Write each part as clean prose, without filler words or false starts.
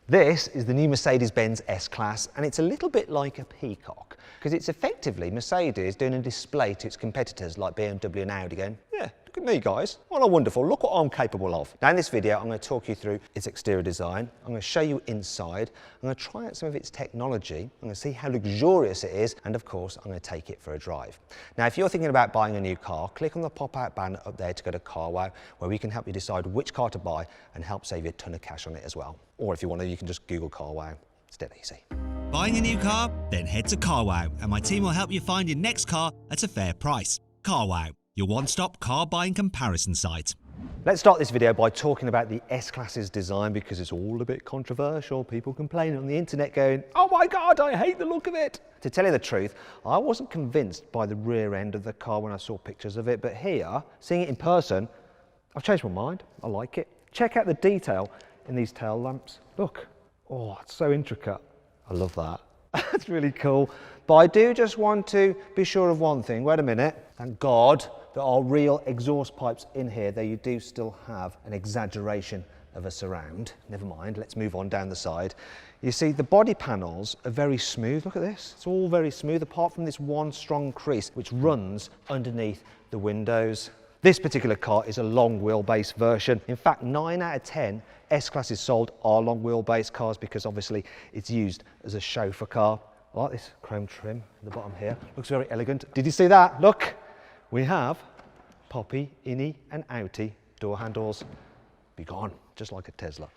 This is the new Mercedes-Benz S-Class, and it's a little bit like a peacock because it's effectively Mercedes doing a display to its competitors like BMW and Audi going, yeah, look at me guys, aren't I wonderful, look what I'm capable of. Now in this video I'm going to talk you through its exterior design, I'm going to show you inside, I'm going to try out some of its technology, I'm going to see how luxurious it is, and of course I'm going to take it for a drive. Now if you're thinking about buying a new car, click on the pop-out banner up there to go to CarWow, where we can help you decide which car to buy and help save you a ton of cash on it as well. Or if you want to, you can just Google CarWow. It's dead easy. Buying a new car? Then head to CarWow and my team will help you find your next car at a fair price. CarWow, your one-stop car buying comparison site. Let's start this video by talking about the S-Class's design because it's all a bit controversial. People complaining on the internet going, oh my God, I hate the look of it. To tell you the truth, I wasn't convinced by the rear end of the car when I saw pictures of it, but here, seeing it in person, I've changed my mind. I like it. Check out the detail in these tail lamps. Look, oh, it's so intricate. I love that. That's really cool. But I do just want to be sure of one thing. Wait a minute. Thank God there are real exhaust pipes in here, though you do still have an exaggeration of a surround. Never mind, let's move on down the side. You see, the body panels are very smooth. Look at this. It's all very smooth, apart from this one strong crease, which runs underneath the windows. This particular car is a long wheelbase version. In fact, 9 out of 10 S-Classes sold are long wheelbase cars because obviously it's used as a chauffeur car. I like this chrome trim at the bottom here. Looks very elegant. Did you see that? Look, we have Poppy, Innie and Outie door handles. Be gone, just like a Tesla.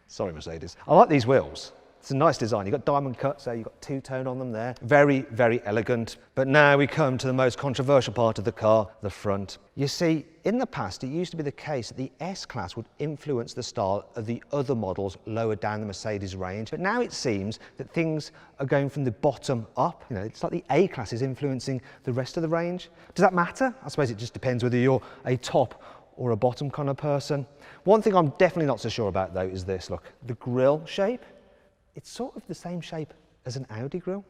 Sorry, Mercedes. I like these wheels. It's a nice design. You've got diamond cuts there, you've got two-tone on them there. Very, very elegant. But now we come to the most controversial part of the car, the front. You see, in the past, it used to be the case that the S-Class would influence the style of the other models lower down the Mercedes range. But now it seems that things are going from the bottom up. You know, it's like the A-Class is influencing the rest of the range. Does that matter? I suppose it just depends whether you're a top or a bottom kind of person. One thing I'm definitely not so sure about, though, is this. Look, the grille shape. It's sort of the same shape as an Audi grille.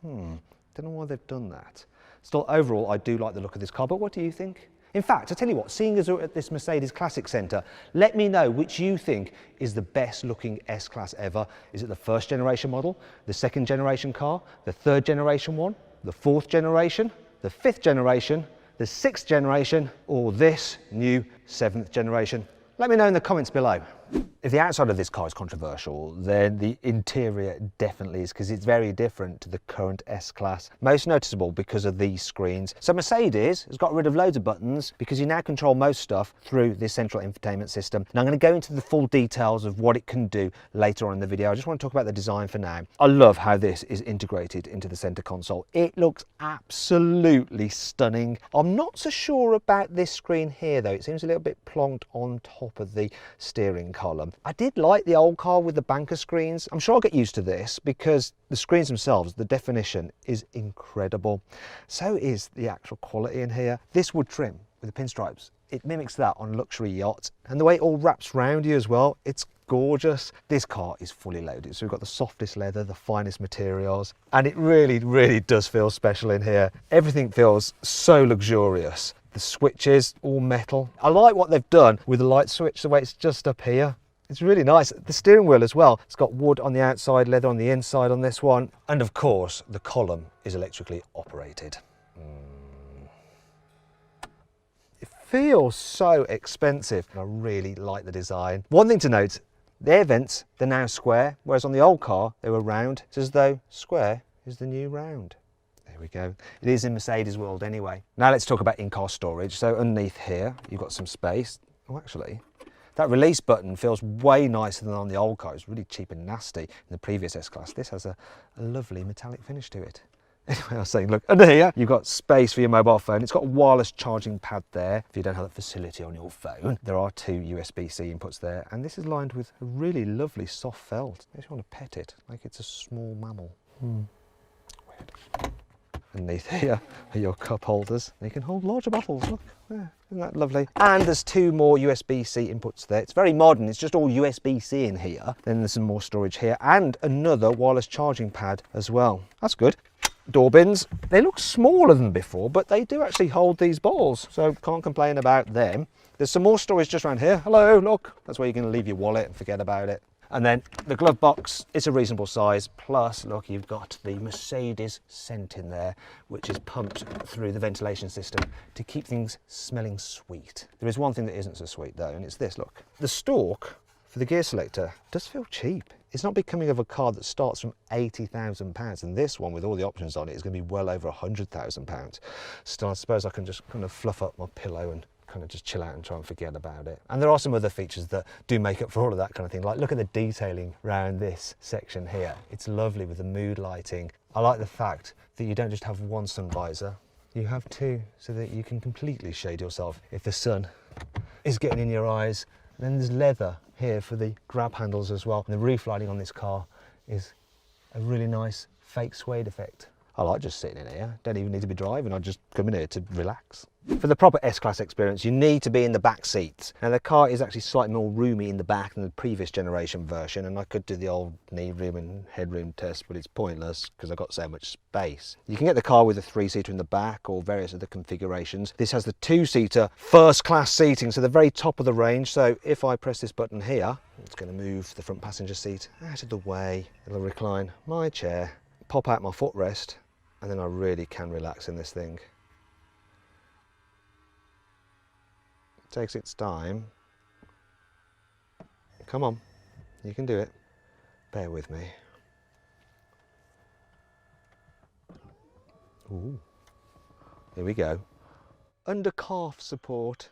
Don't know why they've done that. Still, overall, I do like the look of this car, but what do you think? In fact, I tell you what, seeing as we're at this Mercedes Classic Centre, let me know which you think is the best looking S-Class ever. Is it the first generation model, the second generation car, the third generation one, the fourth generation, the fifth generation, the sixth generation, or this new seventh generation? Let me know in the comments below. If the outside of this car is controversial, then the interior definitely is, because it's very different to the current S-Class. Most noticeable because of these screens. So Mercedes has got rid of loads of buttons because you now control most stuff through this central infotainment system. Now I'm going to go into the full details of what it can do later on in the video. I just want to talk about the design for now. I love how this is integrated into the center console. It looks absolutely stunning. I'm not so sure about this screen here though. It seems a little bit plonked on top of the steering column. I did like the old car with the banker screens. I'm sure I'll get used to this because the screens themselves, the definition is incredible. So is the actual quality in here. This wood trim with the pinstripes, it mimics that on luxury yachts, and the way it all wraps around you as well, it's gorgeous. This car is fully loaded, so we've got the softest leather, the finest materials, and it really, really does feel special in here. Everything feels so luxurious. The switches, all metal. I like what they've done with the light switch, the way it's just up here. It's really nice. The steering wheel as well. It's got wood on the outside, leather on the inside on this one. And of course, the column is electrically operated. It feels so expensive. And I really like the design. One thing to note, the air vents, they're now square, whereas on the old car, they were round. It's as though square is the new round. There we go. It is in Mercedes world anyway. Now let's talk about in-car storage. So underneath here, you've got some space. Oh, actually, that release button feels way nicer than on the old car. It's really cheap and nasty in the previous S-Class. This has a lovely metallic finish to it. Anyway, I was saying, look, under here, you've got space for your mobile phone. It's got a wireless charging pad there if you don't have that facility on your phone. There are 2 USB-C inputs there, and this is lined with a really lovely soft felt. Makes you want to pet it like it's a small mammal. Weird. Underneath here are your cup holders. They can hold larger bottles, look, yeah, isn't that lovely? And there's 2 more USB-C inputs there. It's very modern, it's just all USB-C in here. Then there's some more storage here and another wireless charging pad as well. That's good. Door bins, they look smaller than before, but they do actually hold these bottles, so can't complain about them. There's some more storage just around here. Hello, look, that's where you're going to leave your wallet and forget about it. And then the glove box is a reasonable size, plus look, you've got the Mercedes scent in there, which is pumped through the ventilation system to keep things smelling sweet. There is one thing that isn't so sweet though, and it's this, look. The stalk for the gear selector does feel cheap. It's not becoming of a car that starts from £80,000, and this one with all the options on it is going to be well over £100,000. So I suppose I can just kind of fluff up my pillow and kind of just chill out and try and forget about it. And there are some other features that do make up for all of that kind of thing. Like look at the detailing around this section here. It's lovely with the mood lighting. I like the fact that you don't just have one sun visor, you have two, so that you can completely shade yourself if the sun is getting in your eyes. And then there's leather here for the grab handles as well. And the roof lighting on this car is a really nice fake suede effect. I like just sitting in here, don't even need to be driving, I just come in here to relax. For the proper S-Class experience, you need to be in the back seats. Now the car is actually slightly more roomy in the back than the previous generation version, and I could do the old knee room and headroom test, but it's pointless because I've got so much space. You can get the car with a 3-seater in the back or various other configurations. This has the 2-seater first class seating, so the very top of the range. So if I press this button here, it's going to move the front passenger seat out of the way. It'll recline my chair, pop out my footrest, and then I really can relax in this thing. It takes its time. Come on, you can do it. Bear with me. Ooh. Here we go. Under calf support.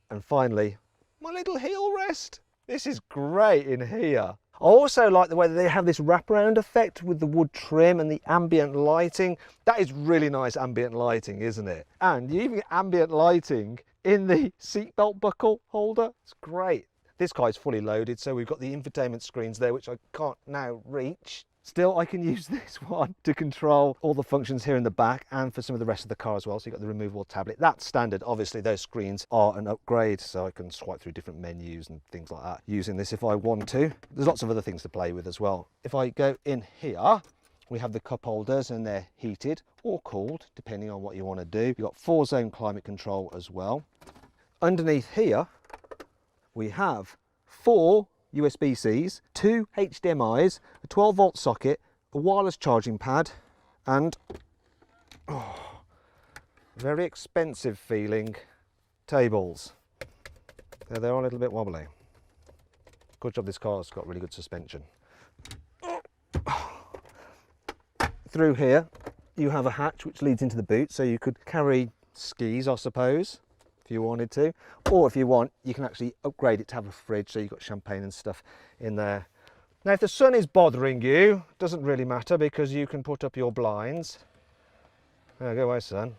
And finally, my little heel rest. This is great in here. I also like the way that they have this wraparound effect with the wood trim and the ambient lighting. That is really nice ambient lighting, isn't it? And you even get ambient lighting in the seatbelt buckle holder. It's great. This car is fully loaded, so we've got the infotainment screens there, which I can't now reach. Still, I can use this one to control all the functions here in the back and for some of the rest of the car as well. So you've got the removable tablet. That's standard. Obviously, those screens are an upgrade, so I can swipe through different menus and things like that using this if I want to. There's lots of other things to play with as well. If I go in here, we have the cup holders and they're heated or cooled, depending on what you want to do. You've got 4-zone climate control as well. Underneath here, we have 4 USB-Cs, 2 HDMIs, a 12-volt socket, a wireless charging pad, and very expensive feeling tables. They're a little bit wobbly. Good job this car's got really good suspension. Through here you have a hatch which leads into the boot, so you could carry skis, I suppose, if you wanted to, or if you want, you can actually upgrade it to have a fridge, so you've got champagne and stuff in there. Now if the sun is bothering you, doesn't really matter because you can put up your blinds. Oh, go away, sun.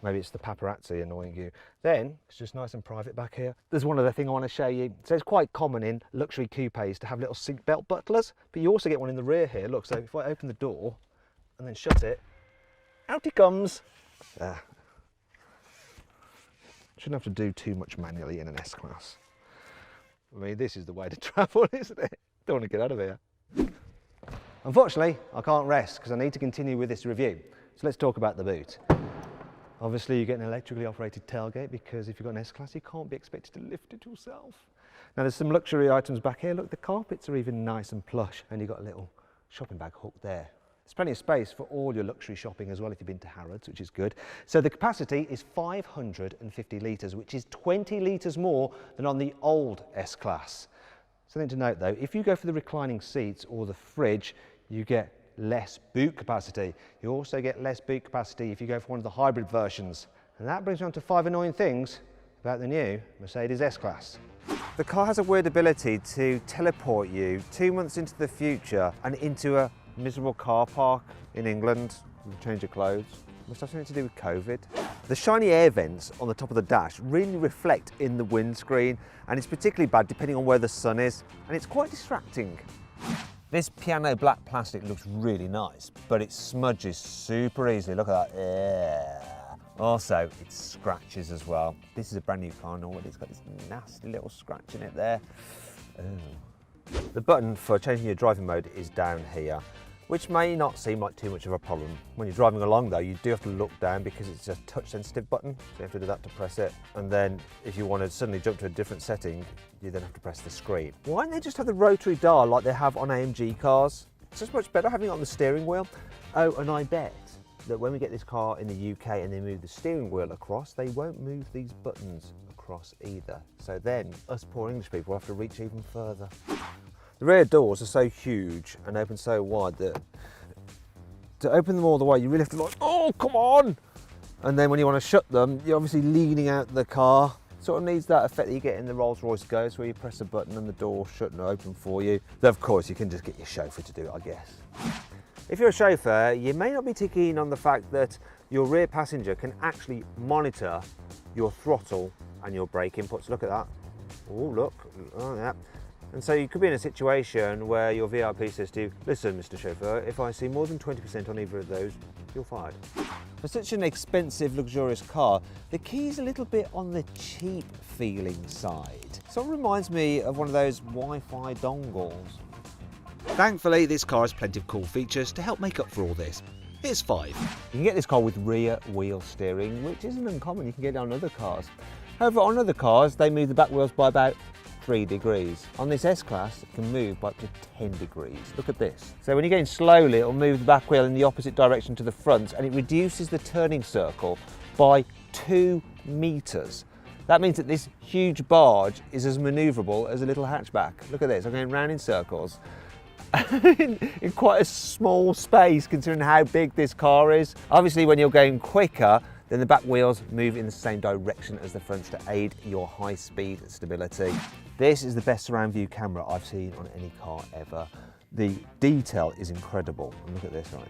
Maybe it's the paparazzi annoying you. Then it's just nice and private back here. There's one other thing I want to show you. So it's quite common in luxury coupes to have little seat belt butlers, but you also get one in the rear here. Look, so if I open the door and then shut it, out he comes. Shouldn't have to do too much manually in an S-Class. I mean, this is the way to travel, isn't it? Don't want to get out of here. Unfortunately, I can't rest because I need to continue with this review. So let's talk about the boot. Obviously, you get an electrically operated tailgate because if you've got an S-Class, you can't be expected to lift it yourself. Now, there's some luxury items back here. Look, the carpets are even nice and plush, and you've got a little shopping bag hook there. There's plenty of space for all your luxury shopping as well if you've been to Harrods, which is good. So the capacity is 550 litres, which is 20 litres more than on the old S-Class. Something to note though, if you go for the reclining seats or the fridge, you get less boot capacity. You also get less boot capacity if you go for one of the hybrid versions. And that brings me on to 5 annoying things about the new Mercedes S-Class. The car has a weird ability to teleport you 2 months into the future and into a miserable car park in England. You change your clothes. Must have something to do with COVID. The shiny air vents on the top of the dash really reflect in the windscreen, and it's particularly bad depending on where the sun is, and it's quite distracting. This piano black plastic looks really nice, but it smudges super easily. Look at that. Also, it scratches as well. This is a brand new car and already it's got this nasty little scratch in it there. Oh. The button for changing your driving mode is down here. which may not seem like too much of a problem. When you're driving along though, you do have to look down because it's a touch sensitive button, so you have to do that to press it. And then if you want to suddenly jump to a different setting, you then have to press the screen. Why don't they just have the rotary dial like they have on AMG cars? It's just much better having it on the steering wheel. Oh, and I bet that when we get this car in the UK and they move the steering wheel across, they won't move these buttons across either. So then us poor English people have to reach even further. The rear doors are so huge and open so wide that to open them all the way, you really have to like, oh, come on! And then when you want to shut them, you're obviously leaning out the car. Sort of needs that effect that you get in the Rolls-Royce Ghost where you press a button and the door shut and open for you. Though of course you can just get your chauffeur to do it, I guess. If you're a chauffeur, you may not be too keen on the fact that your rear passenger can actually monitor your throttle and your brake inputs. Look at that. Oh, look. Oh, yeah. And so you could be in a situation where your VIP says to you, listen, Mr. Chauffeur, if I see more than 20% on either of those, you're fired. For such an expensive, luxurious car, the key's a little bit on the cheap feeling side. Sort of reminds me of one of those Wi-Fi dongles. Thankfully, this car has plenty of cool features to help make up for all this. Here's 5. You can get this car with rear wheel steering, which isn't uncommon. You can get it on other cars. However, on other cars, they move the back wheels by about 3 degrees. On this S-Class, it can move by up to 10 degrees. Look at this. So when you're going slowly, it'll move the back wheel in the opposite direction to the front, and it reduces the turning circle by 2 meters. That means that this huge barge is as maneuverable as a little hatchback. Look at this, I'm going round in circles. in quite a small space considering how big this car is. Obviously when you're going quicker, then the back wheels move in the same direction as the fronts to aid your high speed stability. This is the best surround view camera I've seen on any car ever. The detail is incredible. And look at this, right?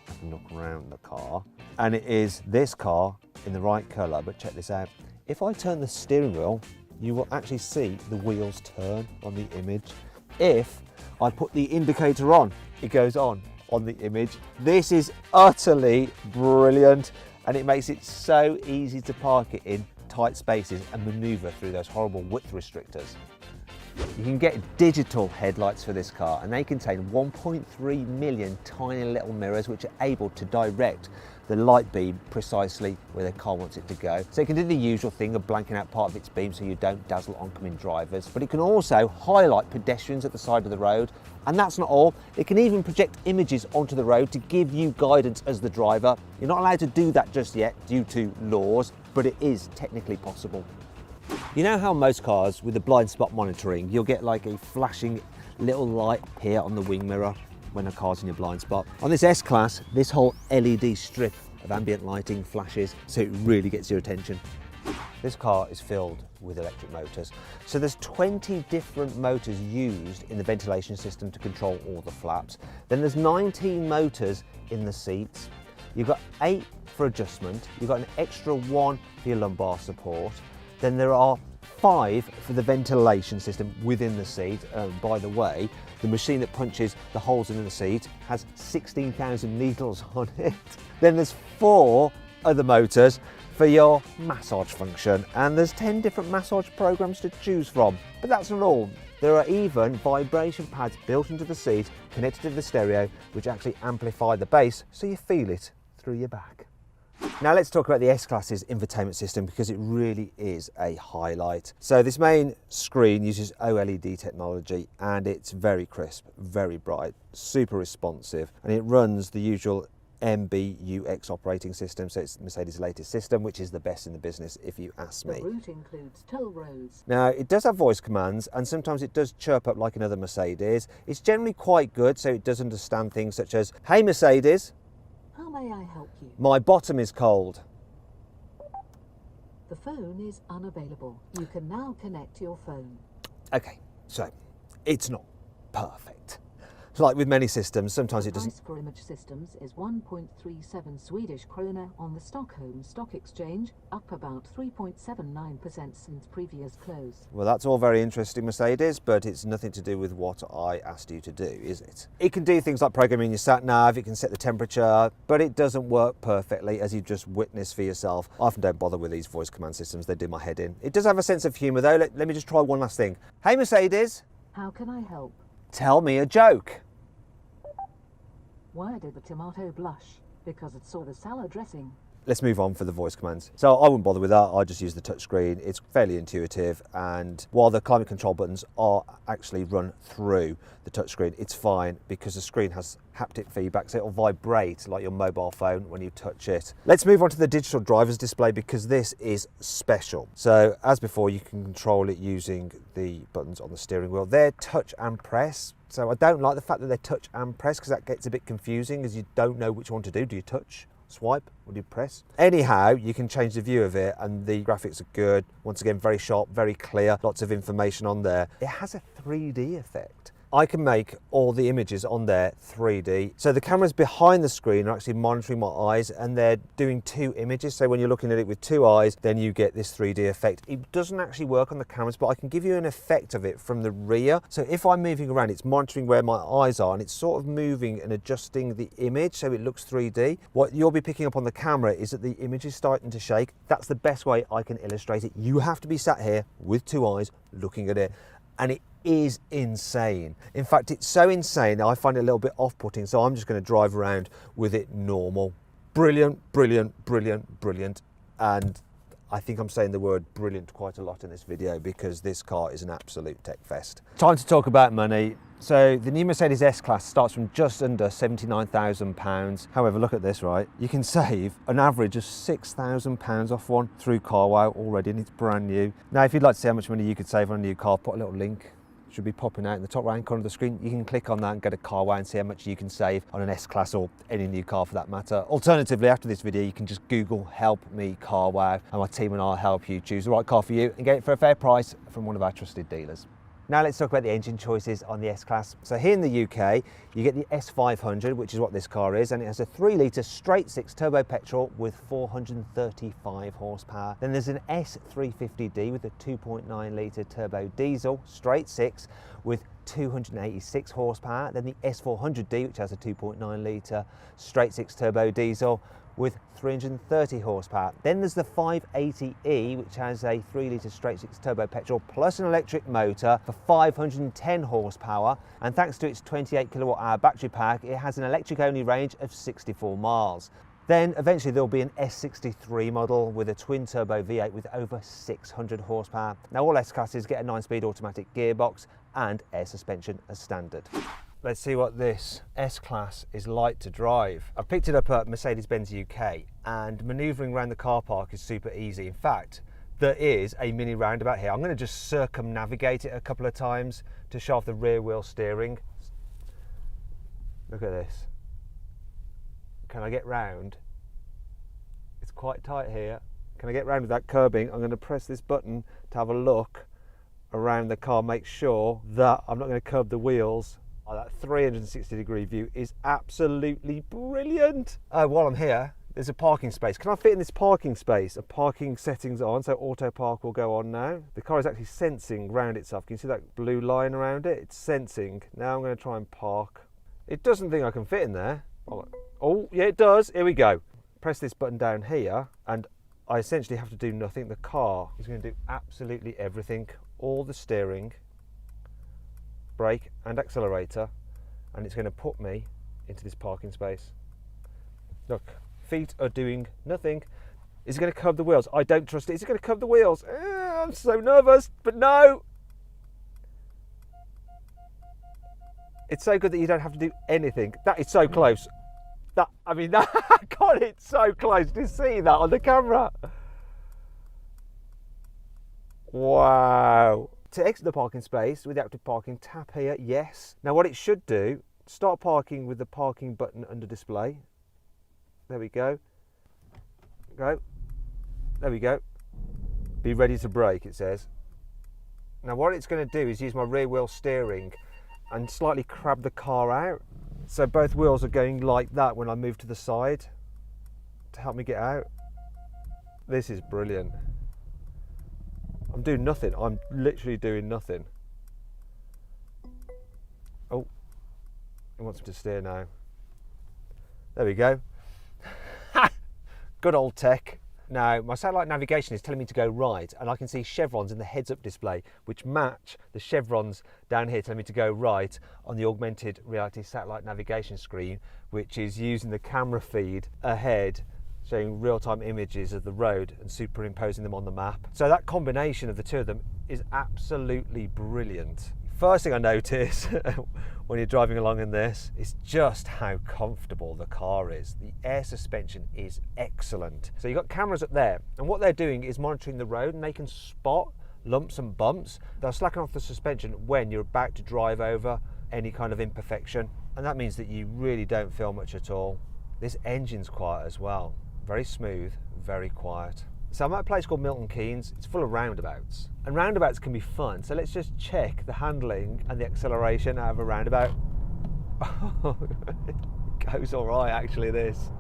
I can look around the car and it is this car in the right colour, but check this out. If I turn the steering wheel, you will actually see the wheels turn on the image. If I put the indicator on, it goes on the image. This is utterly brilliant and it makes it so easy to park it in tight spaces and manoeuvre through those horrible width restrictors. You can get digital headlights for this car and they contain 1.3 million tiny little mirrors which are able to direct the light beam precisely where the car wants it to go. So it can do the usual thing of blanking out part of its beam so you don't dazzle oncoming drivers, but it can also highlight pedestrians at the side of the road. And that's not all, it can even project images onto the road to give you guidance as the driver. You're not allowed to do that just yet due to laws, but it is technically possible. You know how most cars with the blind spot monitoring, you'll get like a flashing little light here on the wing mirror when a car's in your blind spot. On this S-Class, this whole LED strip of ambient lighting flashes, so it really gets your attention. This car is filled with electric motors. So there's 20 different motors used in the ventilation system to control all the flaps. Then there's 19 motors in the seats. You've got 8 for adjustment. You've got an extra 1 for your lumbar support. Then there are 5 for the ventilation system within the seat. By the way, the machine that punches the holes in the seat has 16,000 needles on it. Then there's 4 other motors for your massage function, and there's 10 different massage programs to choose from. But that's not all. There are even vibration pads built into the seat, connected to the stereo, which actually amplify the bass so you feel it through your back. Now let's talk about the S-Class's infotainment system because it really is a highlight. So this main screen uses OLED technology and it's very crisp, very bright, super responsive, and it runs the usual MBUX operating system, so it's Mercedes' latest system, which is the best in the business if you ask me. The route includes toll roads. Now it does have voice commands and sometimes it does chirp up like another Mercedes. It's generally quite good, so it does understand things such as, hey Mercedes, How may I help you? my bottom is cold. The phone is unavailable. You can now connect your phone. Okay, so it's not perfect. Like with many systems, sometimes it doesn't. The price for image systems is 1.37 Swedish krona on the Stockholm Stock Exchange, up about 3.79% since previous close. Well, that's all very interesting, Mercedes, but it's nothing to do with what I asked you to do, is it? It can do things like programming your sat-nav, it can set the temperature, but it doesn't work perfectly, as you've just witnessed for yourself. I often don't bother with these voice command systems, they do my head in. It does have a sense of humour though. Let me just try one last thing. Hey Mercedes, How can I help? tell me a joke. Why did the tomato blush? Because it saw the salad dressing. Let's move on for the voice commands. So I wouldn't bother with that, I just use the touchscreen. It's fairly intuitive, and while the climate control buttons are actually run through the touchscreen, it's fine because the screen has haptic feedback, so it'll vibrate like your mobile phone when you touch it. Let's move on to the digital driver's display because this is special. So as before, you can control it using the buttons on the steering wheel. They're touch and press. So I don't like the fact that they're touch and press because that gets a bit confusing as you don't know which one to do. Do you touch, swipe, or do you press? Anyhow, you can change the view of it and the graphics are good. Once again, very sharp, very clear, lots of information on there. It has a 3D effect. I can make all the images on there 3D. So the cameras behind the screen are actually monitoring my eyes and they're doing two images. So when you're looking at it with two eyes, then you get this 3D effect. It doesn't actually work on the cameras, but I can give you an effect of it from the rear. So if I'm moving around, it's monitoring where my eyes are and it's sort of moving and adjusting the image so it looks 3D. What you'll be picking up on the camera is that the image is starting to shake. That's the best way I can illustrate it. You have to be sat here with two eyes looking at it, and it is insane. In fact, it's so insane I find it a little bit off-putting, so I'm just going to drive around with it normal. Brilliant, brilliant, brilliant, brilliant. And I think I'm saying the word brilliant quite a lot in this video because this car is an absolute tech fest. Time to talk about money. So the new Mercedes S-Class starts from just under £79,000. However, look at this, right? You can save an average of £6,000 off one through CarWow already, and it's brand new. Now, if you'd like to see how much money you could save on a new car, put a little link. Should be popping out in the top right corner of the screen. You can click on that and go to CarWow and see how much you can save on an S-Class or any new car for that matter. Alternatively, after this video, you can just Google "Help Me CarWow" and my team and I'll help you choose the right car for you and get it for a fair price from one of our trusted dealers. Now let's talk about the engine choices on the S-Class. So here in the UK, you get the S500, which is what this car is, and it has a 3-litre straight-six turbo petrol with 435 horsepower. Then there's an S350D with a 2.9-litre turbo diesel, straight-six, with 286 horsepower. Then the S400D, which has a 2.9-litre straight-six turbo diesel, with 330 horsepower. Then there's the 580e, which has a 3-litre straight-six turbo petrol plus an electric motor for 510 horsepower. And thanks to its 28 kilowatt-hour battery pack, it has an electric-only range of 64 miles. Then eventually there'll be an S63 model with a twin-turbo V8 with over 600 horsepower. Now all S-Classes get a 9-speed automatic gearbox and air suspension as standard. Let's see what this S-Class is like to drive. I've picked it up at Mercedes-Benz UK and manoeuvring around the car park is super easy. In fact, there is a mini roundabout here. I'm going to just circumnavigate it a couple of times to show off the rear wheel steering. Look at this. Can I get round? It's quite tight here. Can I get round without curbing? I'm going to press this button to have a look around the car, make sure that I'm not going to curb the wheels. Oh, that 360-degree view is absolutely brilliant. While I'm here, there's a parking space. Can I fit in this parking space? A parking settings on, so auto park will go on now. The car is actually sensing round itself. Can you see that blue line around it? It's sensing. Now I'm going to try and park. It doesn't think I can fit in there. Oh, yeah, it does. Here we go. Press this button down here, and I essentially have to do nothing. The car is going to do absolutely everything. All the steering, brake and accelerator, and it's going to put me into this parking space. Look, feet are doing nothing. Is it going to curb the wheels? I don't trust it. Is it going to curb the wheels? I'm so nervous, but no. It's so good that you don't have to do anything. That is so close. God, it's so close to see that on the camera. Wow. To exit the parking space with the active parking, tap here, yes. Now what it should do, start parking with the parking button under display. There we go. Go. There we go. Be ready to brake, it says. Now what it's going to do is use my rear wheel steering and slightly crab the car out. So both wheels are going like that when I move to the side to help me get out. This is brilliant. I'm doing nothing. I'm literally doing nothing. Oh, it wants me to steer now. There we go. Good old tech. Now, my satellite navigation is telling me to go right, and I can see chevrons in the heads-up display, which match the chevrons down here telling me to go right on the augmented reality satellite navigation screen, which is using the camera feed ahead, showing real-time images of the road and superimposing them on the map. So that combination of the two of them is absolutely brilliant. First thing I notice when you're driving along in this is just how comfortable the car is. The air suspension is excellent. So you've got cameras up there, and what they're doing is monitoring the road, and they can spot lumps and bumps. They'll slacken off the suspension when you're about to drive over any kind of imperfection, and that means that you really don't feel much at all. This engine's quiet as well. Very smooth, very quiet. So I'm at a place called Milton Keynes. It's full of roundabouts, and roundabouts can be fun. So let's just check the handling and the acceleration out of a roundabout. It goes all right, actually, this.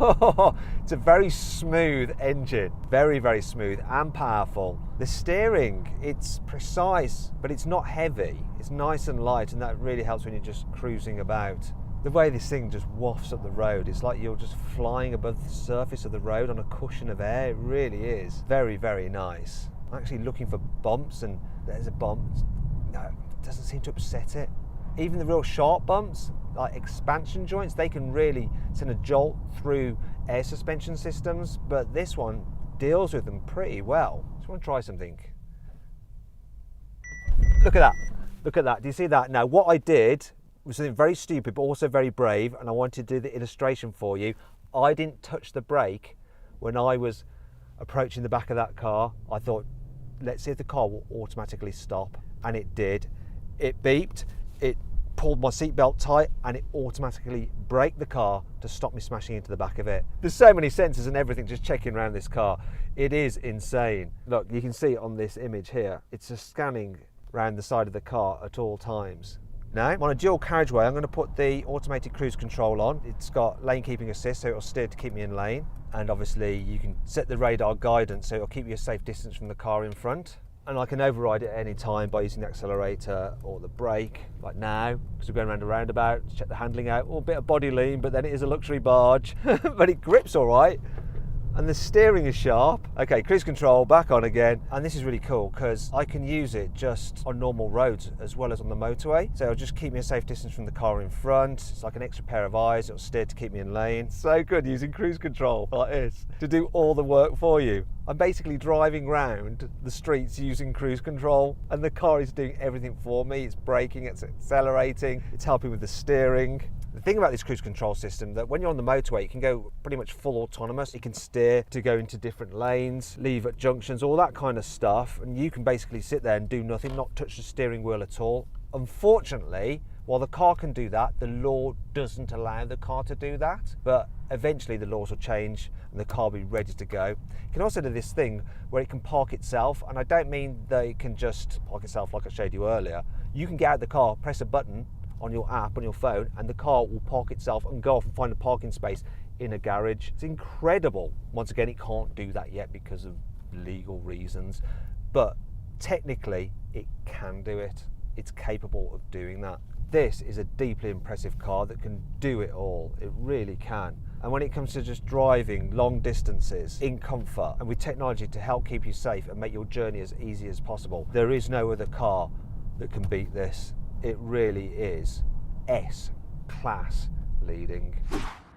Oh, it's a very smooth engine, very, very smooth and powerful. The steering, it's precise, but it's not heavy. It's nice and light, and that really helps when you're just cruising about. The way this thing just wafts up the road, it's like you're just flying above the surface of the road on a cushion of air. It really is very, very nice. I'm actually looking for bumps, and there's a bump. No, it doesn't seem to upset it. Even the real sharp bumps, like expansion joints, they can really send a jolt through air suspension systems, but this one deals with them pretty well. Just want to try something. Look at that. Look at that. Do you see that? Now, what I did was something very stupid, but also very brave, and I wanted to do the illustration for you. I didn't touch the brake when I was approaching the back of that car. I thought, let's see if the car will automatically stop, and it did. It beeped, it pulled my seatbelt tight, and it automatically braked the car to stop me smashing into the back of it. There's so many sensors and everything just checking around this car. It is insane. Look, you can see it on this image here. It's just scanning around the side of the car at all times. Now, I'm on a dual carriageway. I'm going to put the automated cruise control on. It's got lane keeping assist, so it'll steer to keep me in lane. And obviously you can set the radar guidance, so it'll keep you a safe distance from the car in front. And I can override it at any time by using the accelerator or the brake, like now, because we're going around a roundabout, check the handling out, a bit of body lean, but then it is a luxury barge, but it grips all right. And the steering is sharp. Okay, cruise control back on again. And this is really cool because I can use it just on normal roads as well as on the motorway. So it'll just keep me a safe distance from the car in front. It's like an extra pair of eyes. It'll steer to keep me in lane. So good using cruise control like this to do all the work for you. I'm basically driving around the streets using cruise control, and the car is doing everything for me. It's braking, it's accelerating, it's helping with the steering. The thing about this cruise control system, that when you're on the motorway, you can go pretty much full autonomous. You can steer to go into different lanes, leave at junctions, all that kind of stuff. And you can basically sit there and do nothing, not touch the steering wheel at all. Unfortunately, while the car can do that, the law doesn't allow the car to do that. But eventually the laws will change and the car will be ready to go. You can also do this thing where it can park itself. And I don't mean that it can just park itself like I showed you earlier. You can get out of the car, press a button on your app, on your phone, and the car will park itself and go off and find a parking space in a garage. It's incredible. Once again, it can't do that yet because of legal reasons, but technically it can do it. It's capable of doing that. This is a deeply impressive car that can do it all. It really can. And when it comes to just driving long distances in comfort and with technology to help keep you safe and make your journey as easy as possible, there is no other car that can beat this. It really is S-Class leading.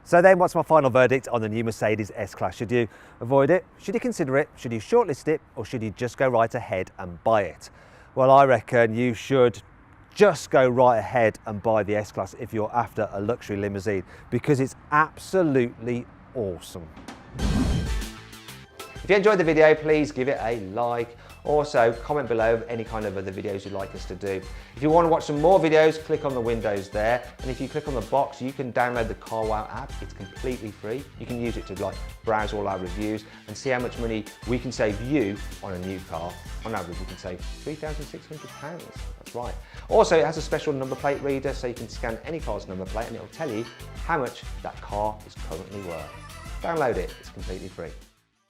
So then, what's my final verdict on the new Mercedes S-Class? Should you avoid it? Should you consider it? Should you shortlist it? Or should you just go right ahead and buy it? Well, I reckon you should just go right ahead and buy the S-Class if you're after a luxury limousine, because it's absolutely awesome. If you enjoyed the video, please give it a like. Also, comment below any kind of other videos you'd like us to do. If you want to watch some more videos, click on the windows there. And if you click on the box, you can download the CarWow app. It's completely free. You can use it to browse all our reviews and see how much money we can save you on a new car. On average, you can save £3,600. That's right. Also, it has a special number plate reader, so you can scan any car's number plate and it'll tell you how much that car is currently worth. Download it, it's completely free.